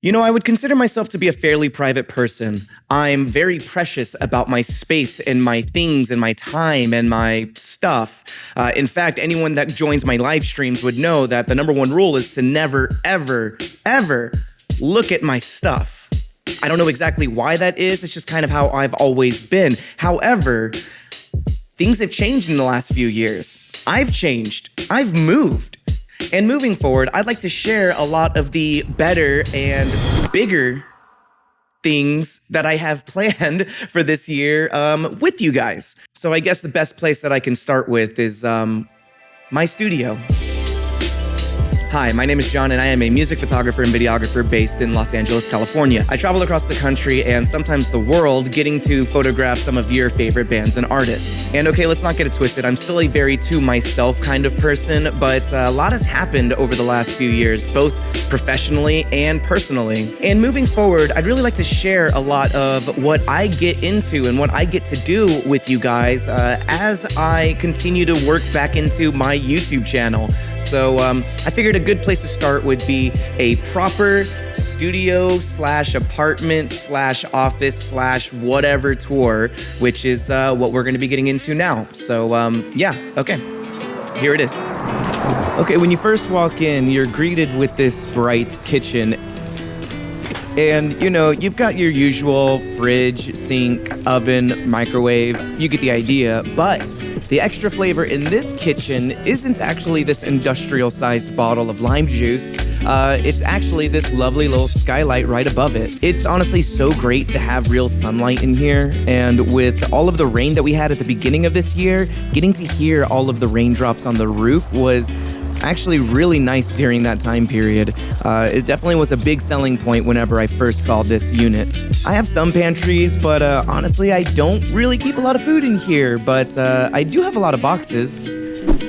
You know, I would consider myself to be a fairly private person. I'm very precious about my space and my things and my time and my stuff. In fact, anyone that joins my live streams would know that the number one rule is to never, ever, ever look at my stuff. I don't know exactly why that is. It's just kind of how I've always been. However, things have changed in the last few years. I've changed. I've moved. And moving forward, I'd like to share a lot of the better and bigger things that I have planned for this year with you guys. So I guess the best place that I can start with is my studio. Hi, my name is John, and I am a music photographer and videographer based in Los Angeles, California. I travel across the country and sometimes the world getting to photograph some of your favorite bands and artists. And okay, let's not get it twisted, I'm still a very to myself kind of person, but a lot has happened over the last few years, both professionally and personally. And moving forward, I'd really like to share a lot of what I get into and what I get to do with you guys as I continue to work back into my YouTube channel. So I figured a good place to start would be a proper studio / apartment / office / whatever tour, which is what we're going to be getting into now. So yeah, okay, here it is. Okay, when you first walk in, you're greeted with this bright kitchen. And, you know, you've got your usual fridge, sink, oven, microwave. You get the idea. But the extra flavor in this kitchen isn't actually this industrial-sized bottle of lime juice. It's actually this lovely little skylight right above it. It's honestly so great to have real sunlight in here. And with all of the rain that we had at the beginning of this year, getting to hear all of the raindrops on the roof was actually really nice during that time period. It definitely was a big selling point whenever I first saw this unit. I have some pantries, but honestly, I don't really keep a lot of food in here, but I do have a lot of boxes.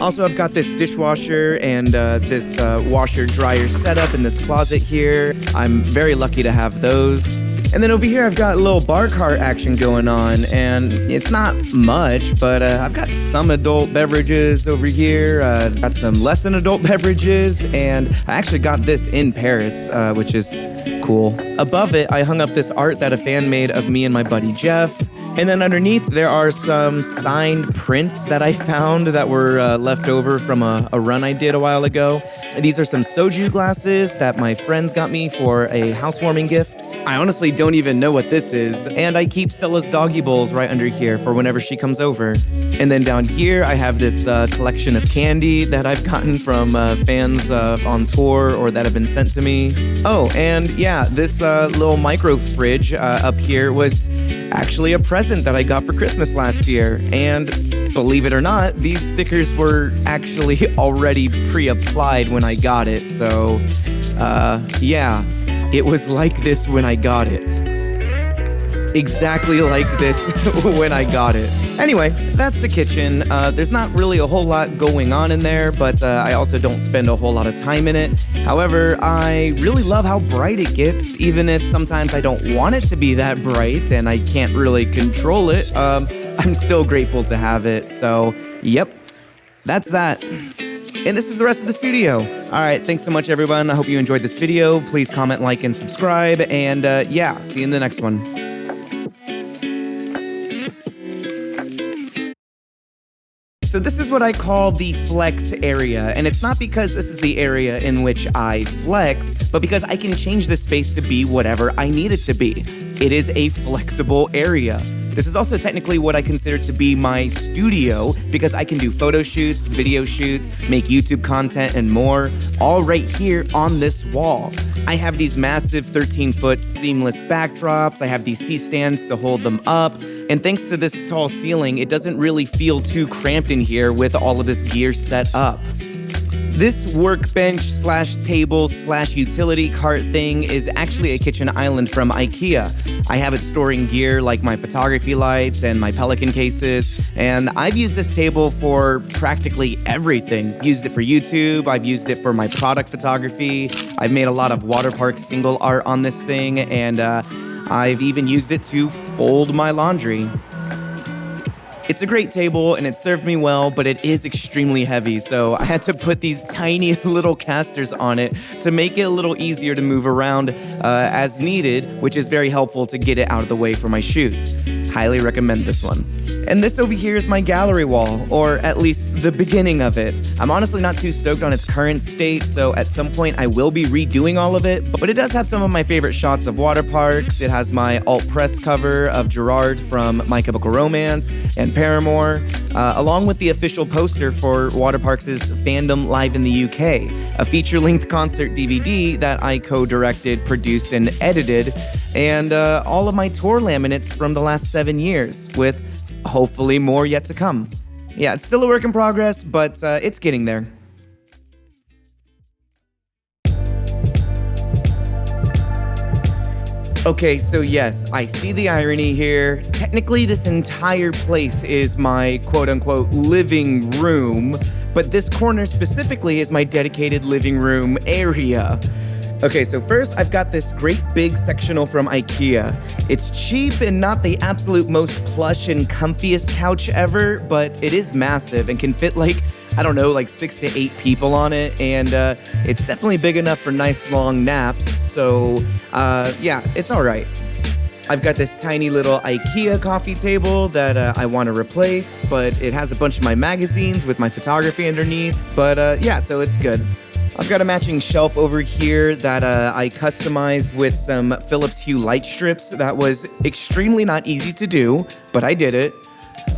Also, I've got this dishwasher and this washer-dryer setup in this closet here. I'm very lucky to have those. And then over here, I've got a little bar cart action going on, and it's not much, but I've got some adult beverages over here. Got some less than adult beverages, and I actually got this in Paris, which is cool. Above it, I hung up this art that a fan made of me and my buddy Jeff. And then underneath, there are some signed prints that I found that were left over from a run I did a while ago. These are some soju glasses that my friends got me for a housewarming gift. I honestly don't even know what this is, and I keep Stella's doggy bowls right under here for whenever she comes over. And then down here, I have this collection of candy that I've gotten from fans on tour or that have been sent to me. Oh, and yeah, this little micro fridge up here was actually a present that I got for Christmas last year. And believe it or not, these stickers were actually already pre-applied when I got it. So, yeah. It was like this when I got it. Exactly like this when I got it. Anyway, that's the kitchen. There's not really a whole lot going on in there, but I also don't spend a whole lot of time in it. However, I really love how bright it gets, even if sometimes I don't want it to be that bright and I can't really control it. I'm still grateful to have it. So, yep, that's that. And this is the rest of the studio. All right, thanks so much, everyone. I hope you enjoyed this video. Please comment, like, and subscribe. And yeah, see you in the next one. So this is what I call the flex area, and it's not because this is the area in which I flex, but because I can change the space to be whatever I need it to be. It is a flexible area. This is also technically what I consider to be my studio because I can do photo shoots, video shoots, make YouTube content, and more, all right here on this wall. I have these massive 13-foot seamless backdrops. I have these C-stands to hold them up. And thanks to this tall ceiling, it doesn't really feel too cramped in here with all of this gear set up. This workbench / table / utility cart thing is actually a kitchen island from IKEA. I have it storing gear like my photography lights and my Pelican cases, and I've used this table for practically everything. Used it for YouTube, I've used it for my product photography, I've made a lot of water park single art on this thing, and I've even used it to fold my laundry. It's a great table and it served me well, but it is extremely heavy, so I had to put these tiny little casters on it to make it a little easier to move around as needed, which is very helpful to get it out of the way for my shoots. Highly recommend this one. And this over here is my gallery wall, or at least the beginning of it. I'm honestly not too stoked on its current state, so at some point I will be redoing all of it, but it does have some of my favorite shots of water parks. It has my alt press cover of Gerard from My Chemical Romance and Paramore, along with the official poster for Water Parks' Fandom Live in the UK, a feature-length concert DVD that I co-directed, produced, and edited, and all of my tour laminates from the last 7 years, with hopefully more yet to come. Yeah, it's still a work in progress, but it's getting there. Okay, so yes, I see the irony here. Technically, this entire place is my quote-unquote living room, but this corner specifically is my dedicated living room area. Okay, so first I've got this great big sectional from IKEA. It's cheap and not the absolute most plush and comfiest couch ever, but it is massive and can fit like 6 to 8 people on it, and it's definitely big enough for nice long naps, so yeah, it's all right. I've got this tiny little IKEA coffee table that I want to replace, but it has a bunch of my magazines with my photography underneath, but yeah, so it's good. I've got a matching shelf over here that I customized with some Philips Hue light strips. That was extremely not easy to do, but I did it.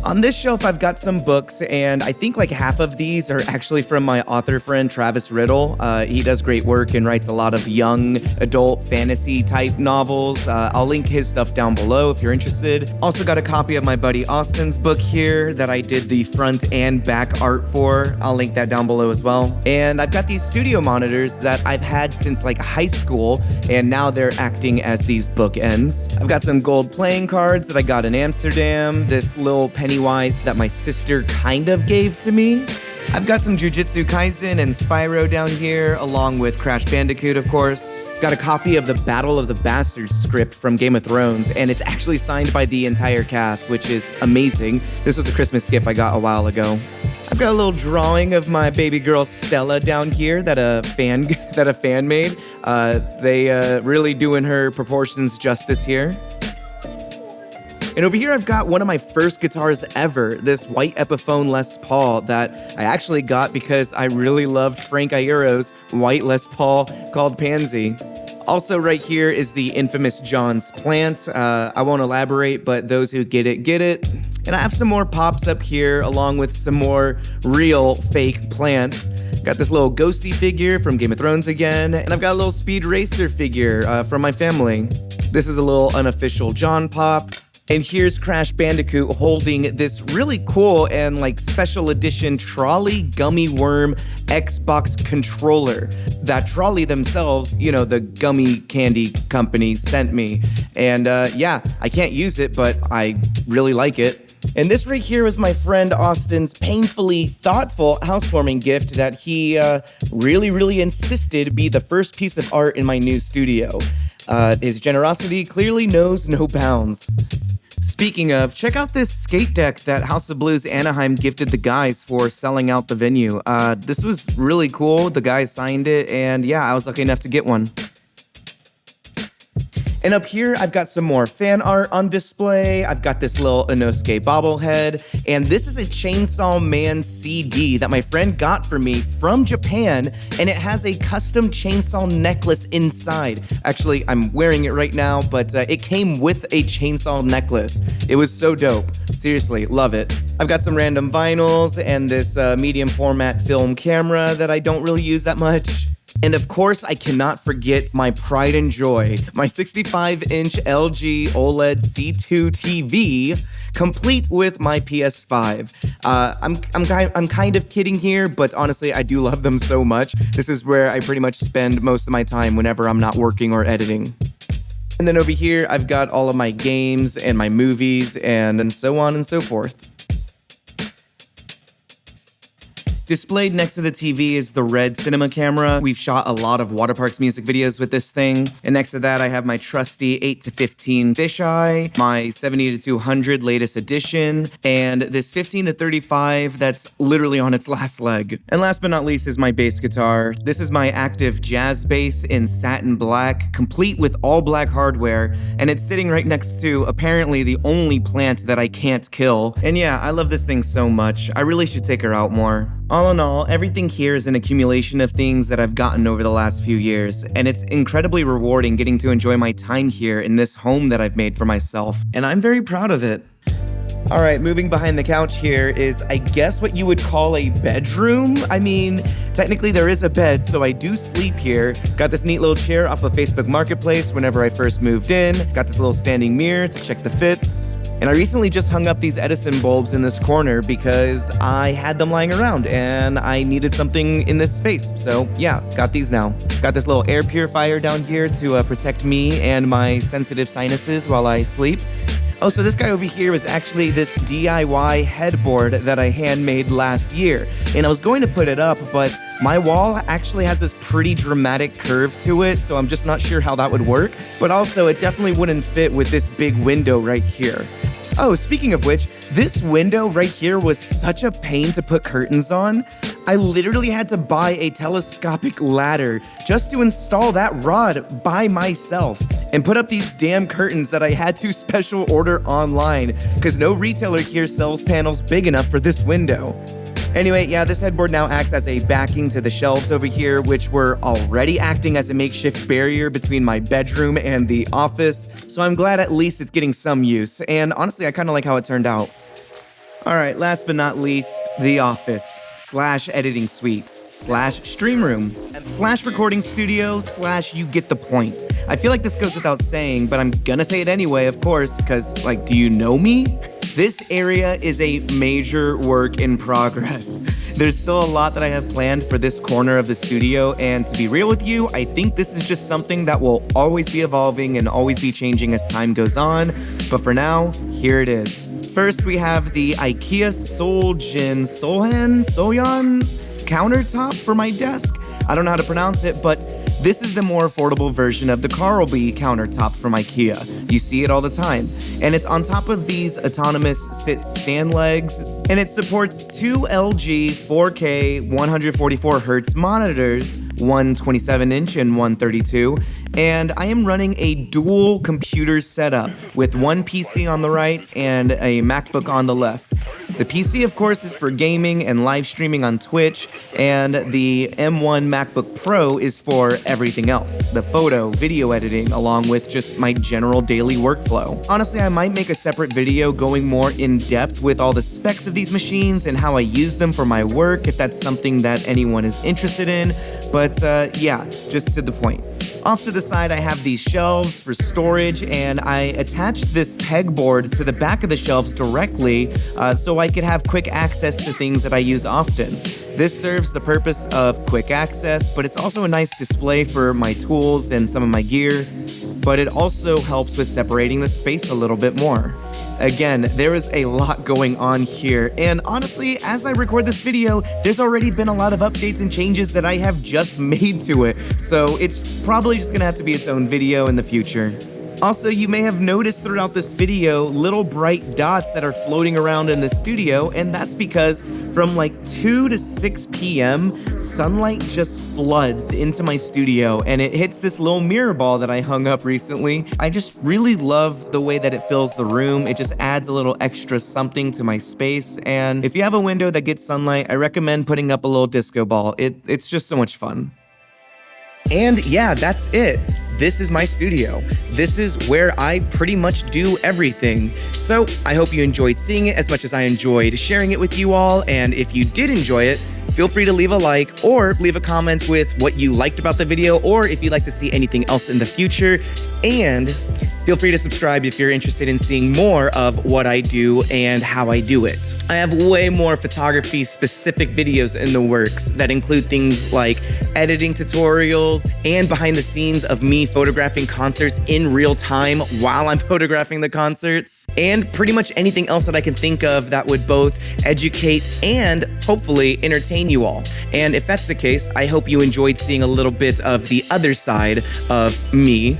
On this shelf, I've got some books, and I think like half of these are actually from my author friend, Travis Riddle. He does great work and writes a lot of young adult fantasy type novels. I'll link his stuff down below if you're interested. Also got a copy of my buddy Austin's book here that I did the front and back art for. I'll link that down below as well. And I've got these studio monitors that I've had since like high school, and now they're acting as these bookends. I've got some gold playing cards that I got in Amsterdam, this little Pennywise that my sister kind of gave to me. I've got some Jujutsu Kaisen and Spyro down here, along with Crash Bandicoot, of course. Got a copy of the Battle of the Bastards script from Game of Thrones, and it's actually signed by the entire cast, which is amazing. This was a Christmas gift I got a while ago. I've got a little drawing of my baby girl Stella down here that a fan made. They really doing her proportions justice here. And over here, I've got one of my first guitars ever, this white Epiphone Les Paul that I actually got because I really loved Frank Iero's white Les Paul called Pansy. Also right here is the infamous Jawn's plant. I won't elaborate, but those who get it, get it. And I have some more pops up here along with some more real fake plants. Got this little ghosty figure from Game of Thrones again, and I've got a little Speed Racer figure from my family. This is a little unofficial Jawn pop. And here's Crash Bandicoot holding this really cool and like special edition trolley gummy worm Xbox controller. That trolley themselves, you know, the gummy candy company sent me. And yeah, I can't use it, but I really like it. And this right here is my friend Austin's painfully thoughtful housewarming gift that he really insisted be the first piece of art in my new studio. His generosity clearly knows no bounds. Speaking of, check out this skate deck that House of Blues Anaheim gifted the guys for selling out the venue. This was really cool. The guys signed it, and yeah, I was lucky enough to get one. And up here, I've got some more fan art on display. I've got this little Inosuke bobblehead, and this is a Chainsaw Man CD that my friend got for me from Japan, and it has a custom chainsaw necklace inside. Actually, I'm wearing it right now, but it came with a chainsaw necklace. It was so dope. Seriously, love it. I've got some random vinyls and this medium format film camera that I don't really use that much. And of course, I cannot forget my pride and joy, my 65-inch LG OLED C2 TV, complete with my PS5. I'm kind of kidding here, but honestly, I do love them so much. This is where I pretty much spend most of my time whenever I'm not working or editing. And then over here, I've got all of my games and my movies and so on and so forth. Displayed next to the TV is the Red cinema camera. We've shot a lot of water parks music videos with this thing. And next to that, I have my trusty 8-15 fisheye, my 70-200 latest edition, and this 15-35 that's literally on its last leg. And last but not least is my bass guitar. This is my active jazz bass in satin black, complete with all black hardware, and it's sitting right next to apparently the only plant that I can't kill. And yeah, I love this thing so much. I really should take her out more. All in all, everything here is an accumulation of things that I've gotten over the last few years, and it's incredibly rewarding getting to enjoy my time here in this home that I've made for myself, and I'm very proud of it. Alright, moving behind the couch here is, I guess, what you would call a bedroom? I mean, technically there is a bed, so I do sleep here. Got this neat little chair off of Facebook Marketplace whenever I first moved in. Got this little standing mirror to check the fits. And I recently just hung up these Edison bulbs in this corner because I had them lying around and I needed something in this space. So yeah, got these now. Got this little air purifier down here to protect me and my sensitive sinuses while I sleep. Oh, so this guy over here is actually this DIY headboard that I handmade last year. And I was going to put it up, but my wall actually has this pretty dramatic curve to it, so I'm just not sure how that would work. But also, it definitely wouldn't fit with this big window right here. Oh, speaking of which, this window right here was such a pain to put curtains on. I literally had to buy a telescopic ladder just to install that rod by myself and put up these damn curtains that I had to special order online because no retailer here sells panels big enough for this window. Anyway, yeah, this headboard now acts as a backing to the shelves over here, which were already acting as a makeshift barrier between my bedroom and the office, so I'm glad at least it's getting some use, and honestly, I kind of like how it turned out. Alright, last but not least, the office, / editing suite, / stream room, / recording studio, / you get the point. I feel like this goes without saying, but I'm gonna say it anyway, of course, because, like, do you know me? This area is a major work in progress. There's still a lot that I have planned for this corner of the studio, and to be real with you, I think this is just something that will always be evolving and always be changing as time goes on, but for now, here it is. First, we have the IKEA Soljan countertop for my desk. I don't know how to pronounce it, but this is the more affordable version of the Carlby countertop from IKEA. You see it all the time. And it's on top of these autonomous sit-stand legs, and it supports two LG 4K 144Hz monitors, one 27-inch and one 32, and I am running a dual computer setup with one PC on the right and a MacBook on the left. The PC, of course, is for gaming and live streaming on Twitch, and the M1 MacBook Pro is for everything else, the photo, video editing, along with just my general daily workflow. Honestly, I might make a separate video going more in depth with all the specs of these machines and how I use them for my work, if that's something that anyone is interested in, but yeah, just to the point. Off to the side, I have these shelves for storage, and I attached this pegboard to the back of the shelves directly so I could have quick access to things that I use often. This serves the purpose of quick access, but it's also a nice display for my tools and some of my gear, but it also helps with separating the space a little bit more. Again, there is a lot going on here, and honestly, as I record this video, there's already been a lot of updates and changes that I have just made to it, so it's probably just gonna have to be its own video in the future. Also, you may have noticed throughout this video little bright dots that are floating around in the studio, and that's because from like 2 to 6 p.m., sunlight just floods into my studio, and it hits this little mirror ball that I hung up recently. I just really love the way that it fills the room. It just adds a little extra something to my space, and if you have a window that gets sunlight, I recommend putting up a little disco ball. It's just so much fun. And yeah, that's it. This is my studio. This is where I pretty much do everything. So I hope you enjoyed seeing it as much as I enjoyed sharing it with you all. And if you did enjoy it, feel free to leave a like or leave a comment with what you liked about the video, or if you'd like to see anything else in the future. And Feel free to subscribe if you're interested in seeing more of what I do and how I do it. I have way more photography-specific videos in the works that include things like editing tutorials and behind the scenes of me photographing concerts in real time while I'm photographing the concerts, and pretty much anything else that I can think of that would both educate and hopefully entertain you all. And if that's the case, I hope you enjoyed seeing a little bit of the other side of me.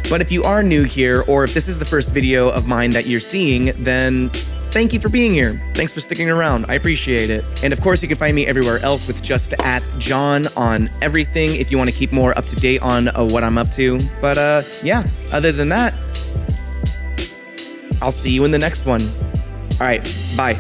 But if you are new here, or if this is the first video of mine that you're seeing, then thank you for being here. Thanks for sticking around. I appreciate it. And of course, you can find me everywhere else with just @Jawn on everything if you want to keep more up to date on what I'm up to. But yeah, other than that, I'll see you in the next one. All right, bye.